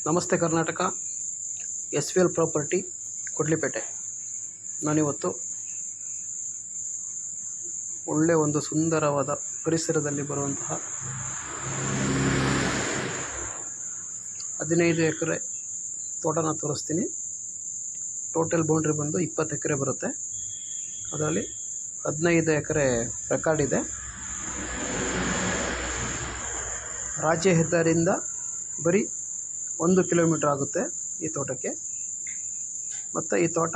ನಮಸ್ತೆ Karnataka. SVL property Kodlipete. ನಾನಿವತ್ತು ಒಳ್ಳೆಯ ಒಂದು ಸುಂದರವಾದ ಪರಿಸರದಲ್ಲಿ ಬರುವಂತಹ 15 ಎಕರೆ ತೋಟನ ತೋರಿಸ್ತೀನಿ. ಟೋಟಲ್ ಬೌಂಡ್ರಿ ಬಂದು 20 ಎಕರೆ ಬರುತ್ತೆ. ಅದರಲ್ಲಿ 15 ಎಕರೆ ರೆಕಾರ್ಡ್ ಇದೆ. ರಾಜ್ಯ ಹೆದ್ದಾರಿಯಿಂದ ಬರೀ 1 ಕಿಲೋಮೀಟರ್ ಆಗುತ್ತೆ ಈ ತೋಟಕ್ಕೆ. ಮತ್ತು ಈ ತೋಟ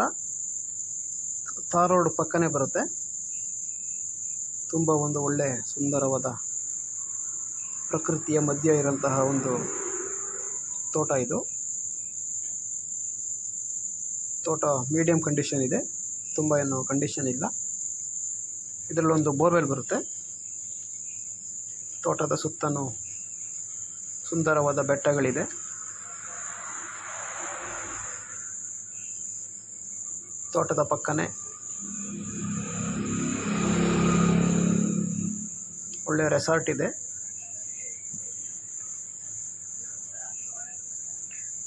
ತಾರ್ ರೋಡ್ ಪಕ್ಕನೇ ಬರುತ್ತೆ. ತುಂಬ ಒಂದು ಒಳ್ಳೆಯ ಸುಂದರವಾದ ಪ್ರಕೃತಿಯ ಮಧ್ಯೆ ಇರೋಂತಹ ಒಂದು ತೋಟ ಇದು. ತೋಟ ಮೀಡಿಯಂ ಕಂಡೀಷನ್ ಇದೆ, ತುಂಬ ಏನು ಕಂಡೀಷನ್ ಇಲ್ಲ. ಇದರಲ್ಲೊಂದು ಬೋರ್ವೆಲ್ ಬರುತ್ತೆ. ತೋಟದ ಸುತ್ತಲೂ ಸುಂದರವಾದ ಬೆಟ್ಟಗಳಿದೆ. ತೋಟದ ಪಕ್ಕನೇ ಒಳ್ಳೆಯ ರೆಸಾರ್ಟ್ ಇದೆ.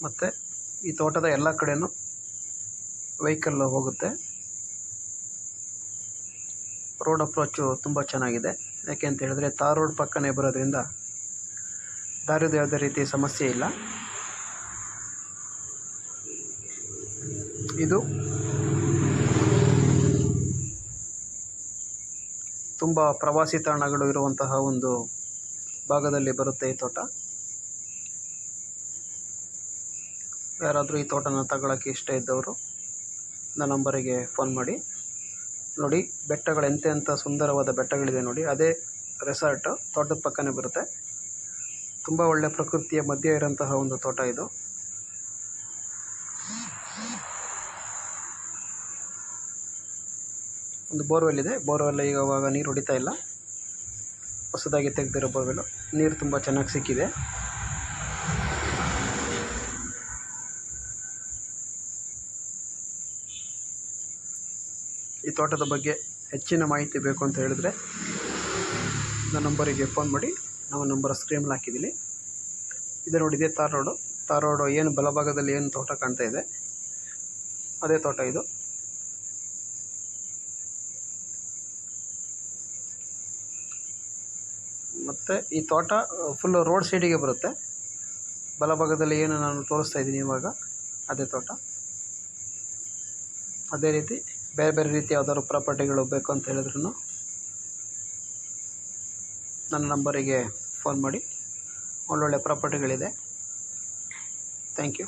ಮತ್ತು ಈ ತೋಟದ ಎಲ್ಲ ಕಡೆಯೂ ವೆಹಿಕಲ್ ಹೋಗುತ್ತೆ. ರೋಡ್ ಅಪ್ರೋಚು ತುಂಬ ಚೆನ್ನಾಗಿದೆ. ಯಾಕೆ ಅಂತ ಹೇಳಿದ್ರೆ ತಾರ್ ರೋಡ್ ಪಕ್ಕನೇ ಬರೋದ್ರಿಂದ ದಾರಿದು ಯಾವುದೇ ರೀತಿ ಸಮಸ್ಯೆ ಇಲ್ಲ. ಇದು ತುಂಬ ಪ್ರವಾಸಿ ತಾಣಗಳು ಇರುವಂತಹ ಒಂದು ಭಾಗದಲ್ಲಿ ಬರುತ್ತೆ ಈ ತೋಟ. ಯಾರಾದರೂ ಈ ತೋಟನ ತಗೊಳ್ಳೋಕ್ಕೆ ಇಷ್ಟ ಇದ್ದವರು ನನ್ನ ನಂಬರಿಗೆ ಫೋನ್ ಮಾಡಿ. ನೋಡಿ, ಬೆಟ್ಟಗಳು ಎಂತೆಂಥ ಸುಂದರವಾದ ಬೆಟ್ಟಗಳಿದೆ ನೋಡಿ. ಅದೇ ರೆಸಾರ್ಟ್ ತೋಟದ ಪಕ್ಕನೇ ಬರುತ್ತೆ. ತುಂಬ ಒಳ್ಳೆಯ ಪ್ರಕೃತಿಯ ಮಧ್ಯೆ ಇರೋಂತಹ ಒಂದು ತೋಟ ಇದು. ಒಂದು ಬೋರ್ವೆಲ್ ಇದೆ. ಬೋರ್ವೆಲ್ ಇವಾಗ ನೀರು ಹೊಡಿತಾ ಇಲ್ಲ, ಹೊಸದಾಗಿ ತೆಗೆದಿರೋ ಬೋರ್ವೆಲ್ಲು. ನೀರು ತುಂಬ ಚೆನ್ನಾಗಿ ಸಿಕ್ಕಿದೆ. ಈ ತೋಟದ ಬಗ್ಗೆ ಹೆಚ್ಚಿನ ಮಾಹಿತಿ ಬೇಕು ಅಂತ ಹೇಳಿದ್ರೆ ನನ್ನ ನಂಬರಿಗೆ ಫೋನ್ ಮಾಡಿ. ನಾವು ನಂಬರ್ ಸ್ಕ್ರೀನಲ್ಲಿ ಹಾಕಿದ್ದೀನಿ. ಇದು ನೋಡಿದೆ ತಾರ್ ರೋಡು. ತಾರ್ ರೋಡು ಏನು ಬಲಭಾಗದಲ್ಲಿ ಏನು ತೋಟ ಕಾಣ್ತಾ ಇದೆ ಅದೇ ತೋಟ ಇದು. ಮತ್ತು ಈ ತೋಟ ಫುಲ್ಲು ರೋಡ್ ಸೈಡಿಗೆ ಬರುತ್ತೆ. ಬಲಭಾಗದಲ್ಲಿ ಏನು ನಾನು ತೋರಿಸ್ತಾ ಇದ್ದೀನಿ ಇವಾಗ ಅದೇ ತೋಟ. ಅದೇ ರೀತಿ ಬೇರೆ ಬೇರೆ ರೀತಿ ಯಾವ್ದಾದ್ರು ಪ್ರಾಪರ್ಟಿಗಳು ಬೇಕು ಅಂತ ಹೇಳಿದ್ರು ನನ್ನ ನಂಬರಿಗೆ ಫೋನ್ ಮಾಡಿ. ಒಳ್ಳೊಳ್ಳೆ ಪ್ರಾಪರ್ಟಿಗಳಿದೆ. Thank you.